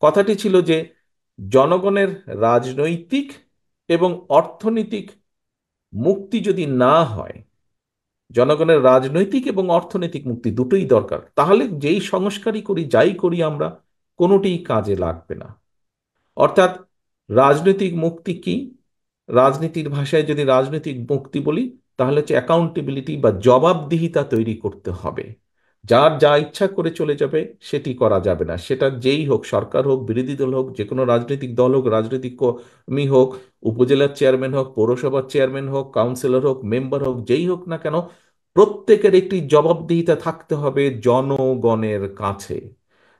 কথাটি ছিল যে জনগণের রাজনৈতিক এবং অর্থনৈতিক মুক্তি যদি না হয়, জনগণের রাজনৈতিক এবং অর্থনৈতিক মুক্তি দুটোই দরকার, তাহলে যেই সংস্কারই করি যাই করি আমরা কোনোটিই কাজে লাগবে না। অর্থাৎ রাজনৈতিক মুক্তি কি? রাজনীতির ভাষায় যদি রাজনৈতিক মুক্তি বলি, তাহলে হচ্ছে অ্যাকাউন্টেবিলিটি বা জবাবদিহিতা তৈরি করতে হবে। যার যা ইচ্ছা করে চলে যাবে সেটি করা যাবে না, সেটা যেই হোক, সরকার হোক, বিরোধী দল হোক, যে কোনো রাজনৈতিক দল হোক, রাজনৈতিক কর্মী হোক, উপজেলার চেয়ারম্যান হোক, পৌরসভার চেয়ারম্যান হোক, কাউন্সিলর হোক, মেম্বার হোক, যেই হোক না কেন, প্রত্যেকের একটি জবাবদিহিতা থাকতে হবে জনগণের কাছে।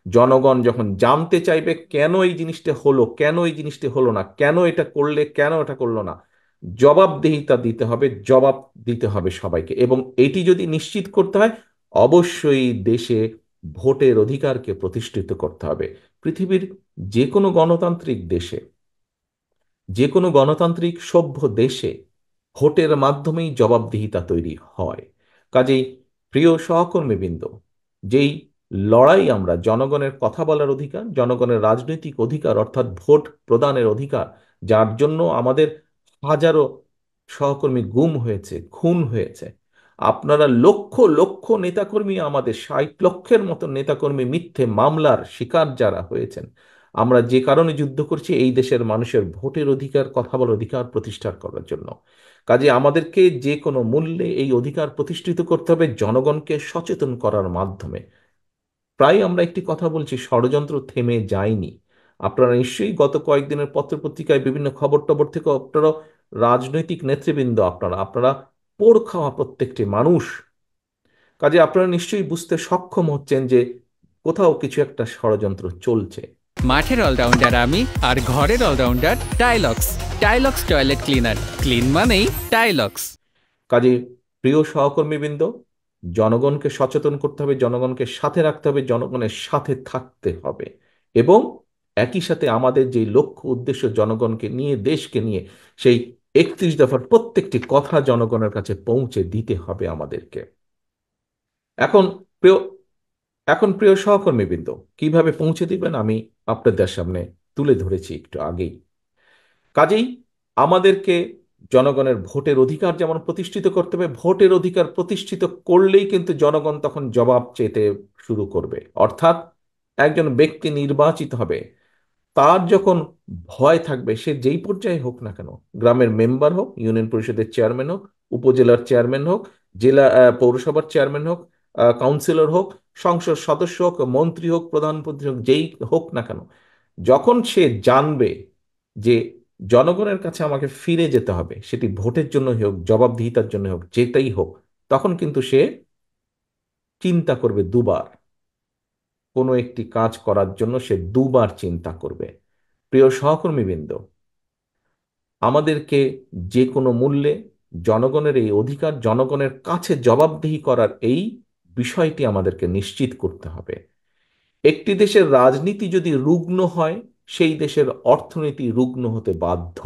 জনগণ যখন জানতে চাইবে কেন এই জিনিসটা হলো, কেন এই জিনিসটা হলো না, কেন এটা করলে, কেন এটা করলো না, জবাবদিহিতা দিতে হবে, জবাব দিতে হবে সবাইকে। এবং এটি যদি নিশ্চিত করতে হয়, অবশ্যই দেশে ভোটের অধিকারকে প্রতিষ্ঠিত করতে হবে। পৃথিবীর যে কোনো গণতান্ত্রিক দেশে, যে কোনো গণতান্ত্রিক সভ্য দেশে ভোটের মাধ্যমেই জবাবদিহিতা তৈরি হয়। কাজেই প্রিয় সহকর্মীবৃন্দ, যেই লড়াই আমরা জনগণের কথা বলার অধিকার, জনগণের রাজনৈতিক অধিকার অর্থাৎ ভোট প্রদানের অধিকার, যার জন্য আমাদের হাজারো সহকর্মী গুম হয়েছে, খুন হয়েছে, আপনারা লক্ষ লক্ষ নেতাকর্মী, আমাদের 60 লক্ষের মতো নেতাকর্মী মিথ্যে মামলার শিকার যারা হয়েছেন, আমরা যে কারণে যুদ্ধ করছি এই দেশের মানুষের ভোটের অধিকার, কথা বলার অধিকার প্রতিষ্ঠা করার জন্য। কাজে আমাদেরকে যে কোনো মূল্যে এই অধিকার প্রতিষ্ঠিত করতে হবে জনগণকে সচেতন করার মাধ্যমে। প্রায় আমরা একটি কথা বলছি, ষড়যন্ত্র থেমে যায়নি। আপনারা নিশ্চয়ই গত কয়েকদিনের পত্রপত্রিকায় বিভিন্ন খবর টবর থেকে আপনারা, রাজনৈতিক নেতৃবৃন্দ, আপনারা আপনারা পোড় খাওয়া প্রত্যেকটি মানুষ, কাজে আপনারা নিশ্চয়ই বুঝতে সক্ষম হচ্ছেন যে কোথাও কিছু একটা ষড়যন্ত্র চলছে। মাঠের অলরাউন্ডার আমি, আর ঘরের allrounder Tylox. Tylox toilet cleaner, clean মানেই টাইলক্স। কাজে প্রিয় সহকর্মীবৃন্দ, জনগণকে সচেতন করতে হবে, জনগণকে সাথে রাখতে হবে, জনগণের সাথে থাকতে হবে। এবং একই সাথে আমাদের যে লক্ষ্য উদ্দেশ্য জনগণকে নিয়ে, দেশকে নিয়ে, সেই 31 দফার প্রত্যেকটি কথা জনগণের কাছে পৌঁছে দিতে হবে আমাদেরকে। এখন প্রিয় এখন প্রিয় সহকর্মীবৃন্দ, কিভাবে পৌঁছে দিবেন আমি আপনাদের সামনে তুলে ধরেছি একটু আগেই। কাজেই আমাদেরকে জনগণের ভোটের অধিকার যেমন প্রতিষ্ঠিত করতে হবে, ভোটের অধিকার প্রতিষ্ঠিত করলেই কিন্তু জনগণ তখন জবাব চেতে শুরু করবে। অর্থাৎ একজন ব্যক্তি নির্বাচিত হবে, তার যখন ভয় থাকবে, সে যেই পর্যায়ে হোক না কেন, গ্রামের মেম্বার হোক, ইউনিয়ন পরিষদের চেয়ারম্যান হোক, উপজেলার চেয়ারম্যান হোক, জেলা পৌরসভার চেয়ারম্যান হোক, কাউন্সিলর হোক, সংসদ সদস্য হোক, মন্ত্রী হোক, প্রধানমন্ত্রী হোক, যেই হোক না কেন, যখন সে জানবে যে জনগণের কাছে আমাকে ফিরে যেতে হবে, সেটি ভোটের জন্য হোক, জবাবদিহিতার জন্য হোক, যেটাই হোক, তখন কিন্তু সে চিন্তা করবে দুবার। কোনো একটি কাজ করার জন্য সে দুবার চিন্তা করবে। প্রিয় সহকর্মীবৃন্দ, আমাদেরকে যে কোনো মূল্যে জনগণের এই অধিকার, জনগণের কাছে জবাবদিহি করার এই বিষয়টি আমাদেরকে নিশ্চিত করতে হবে। একটি দেশের রাজনীতি যদি রুগ্ন হয়, সেই দেশের অর্থনীতি রুগ্ন হতে বাধ্য।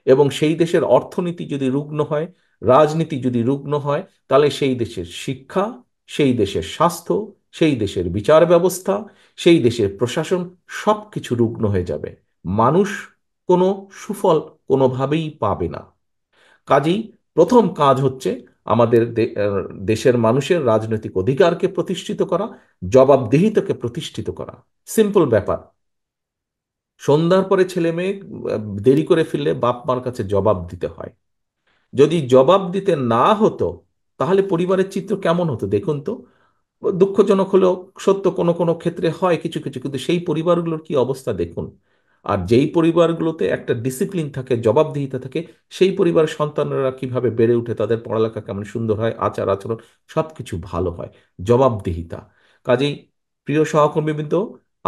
এবং সেই দেশের অর্থনীতি যদি রুগ্ন হয়, রাজনীতি যদি রুগ্ন হয়, তাহলে সেই দেশের শিক্ষা, সেই দেশের স্বাস্থ্য, সেই দেশের বিচার ব্যবস্থা, সেই দেশের প্রশাসন সবকিছু রুগ্ন হয়ে যাবে। মানুষ কোনো সুফল কোনোভাবেই পাবে না। কাজেই প্রথম কাজ হচ্ছে আমাদের দেশের মানুষের রাজনৈতিক অধিকারকে প্রতিষ্ঠিত করা, জবাবদিহিতাকে প্রতিষ্ঠিত করা। সিম্পল ব্যাপার। সন্ধ্যার পরে ছেলে মেয়ে দেরি করে ফিরলে বাপ মার কাছে জবাব দিতে হয়। যদি জবাব দিতে না হতো, তাহলে পরিবারের চিত্র কেমন হতো দেখুন তো। দুঃখজনক হলেও সত্য, কোনো কোনো ক্ষেত্রে হয় কিছু কিছু, কিন্তু সেই পরিবারগুলোর কি অবস্থা দেখুন। আর যেই পরিবারগুলোতে একটা ডিসিপ্লিন থাকে, জবাবদিহিতা থাকে, সেই পরিবারের সন্তানরা কিভাবে বেড়ে উঠে, তাদের পড়ালেখা কেমন সুন্দর হয়, আচার আচরণ সবকিছু ভালো হয়। জবাবদিহিতা। কাজেই প্রিয় সহকর্মীবৃন্দ,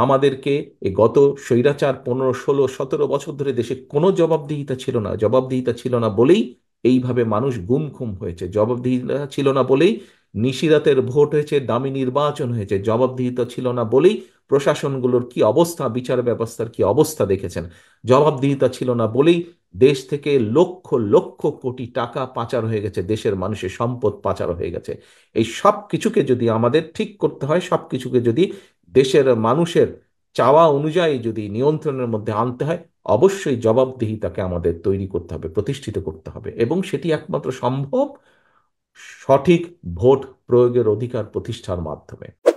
আমাদেরকে এই গত স্বৈরাচার 15, 16, 17 বছর ধরে দেশে কোনো জবাবদিহিতা ছিল না। জবাবদিহিতা ছিল না বলেই এইভাবে মানুষ গুম খুম হয়েছে। জবাবদিহিতা ছিল না বলেই নিশিরাতের ভোট হয়েছে, দামি নির্বাচন হয়েছে। জবাবদিহিতা ছিল না বলেই প্রশাসনগুলোর কি অবস্থা, বিচার ব্যবস্থার কি অবস্থা দেখেছেন। জবাবদিহিতা ছিল না বলেই দেশ থেকে লক্ষ লক্ষ কোটি টাকা পাচার হয়ে গেছে, দেশের মানুষের সম্পদ পাচার হয়ে গেছে। এই সব কিছুকে যদি আমাদের ঠিক করতে হয়, সব কিছুকে যদি দেশের মানুষের চাওয়া অনুযায়ী যদি নিয়ন্ত্রণের মধ্যে আনতে হয়, অবশ্যই জবাবদিহিতাকে আমাদের তৈরি করতে হবে, প্রতিষ্ঠিত করতে হবে, এবং সেটি একমাত্র সম্ভব সঠিক ভোট প্রয়োগের অধিকার প্রতিষ্ঠার মাধ্যমে।